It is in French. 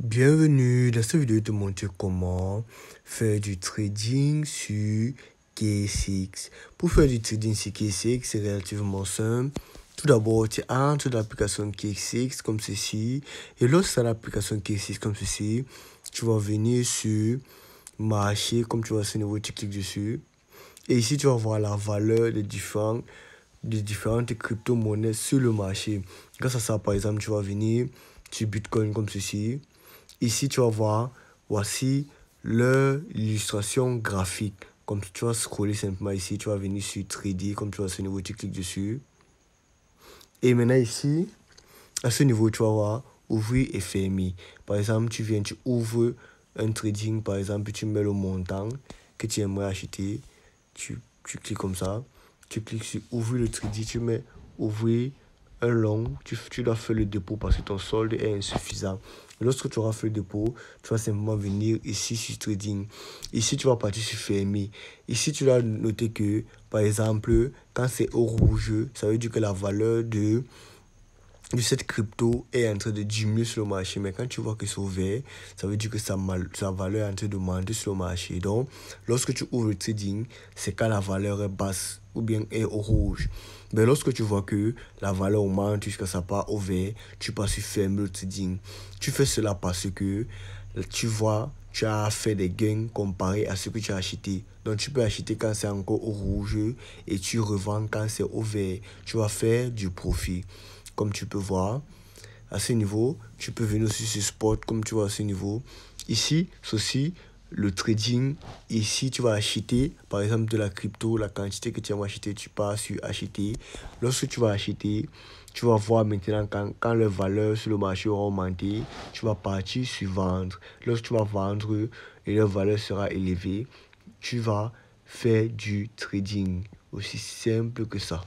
Bienvenue, dans cette vidéo, je vais te montrer comment faire du trading sur KSX. Pour faire du trading sur KSX, c'est relativement simple. Tout d'abord, tu entres dans l'application KSX comme ceci. Et lorsque tu as l'application KSX comme ceci, tu vas venir sur marché, comme tu vois à ce niveau, tu cliques dessus. Et ici, tu vas voir la valeur des différentes crypto-monnaies sur le marché. Grâce à ça, par exemple, tu vas venir sur Bitcoin comme ceci. Ici, tu vas voir, voici l'illustration graphique. Comme tu vas scroller simplement ici, tu vas venir sur 3D, comme tu vois à ce niveau, tu cliques dessus. Et maintenant ici, à ce niveau, tu vas voir ouvrir et fermer. Par exemple, tu viens, tu ouvres un trading, par exemple, tu mets le montant que tu aimerais acheter. Tu cliques comme ça. Tu cliques sur ouvrir le trading, tu mets ouvrir un long. Tu dois faire le dépôt parce que ton solde est insuffisant. Lorsque tu auras fait le dépôt, tu vas simplement venir ici sur trading. Ici, tu vas partir sur fermer. Ici, tu dois noter que, par exemple, quand c'est au rouge, ça veut dire que la valeur de cette crypto est en train de diminuer sur le marché. Mais quand tu vois que c'est au vert, ça veut dire que sa valeur est en train de monter sur le marché. Donc, lorsque tu ouvres le trading, c'est quand la valeur est basse ou bien est au rouge. Mais lorsque tu vois que la valeur augmente jusqu'à ça part au vert, tu passes sur fermer le trading. Tu fais cela parce que tu vois, tu as fait des gains comparé à ce que tu as acheté. Donc, tu peux acheter quand c'est encore au rouge et tu revends quand c'est au vert. Tu vas faire du profit. Comme tu peux voir, à ce niveau, tu peux venir aussi sur spot, comme tu vois à ce niveau. Ici, ceci, le trading. Ici, tu vas acheter, par exemple, de la crypto, la quantité que tu aimes acheter, tu pars sur acheter. Lorsque tu vas acheter, tu vas voir maintenant quand les valeurs sur le marché auront augmenté, tu vas partir sur vendre. Lorsque tu vas vendre et leur valeur sera élevée, tu vas faire du trading. Aussi simple que ça.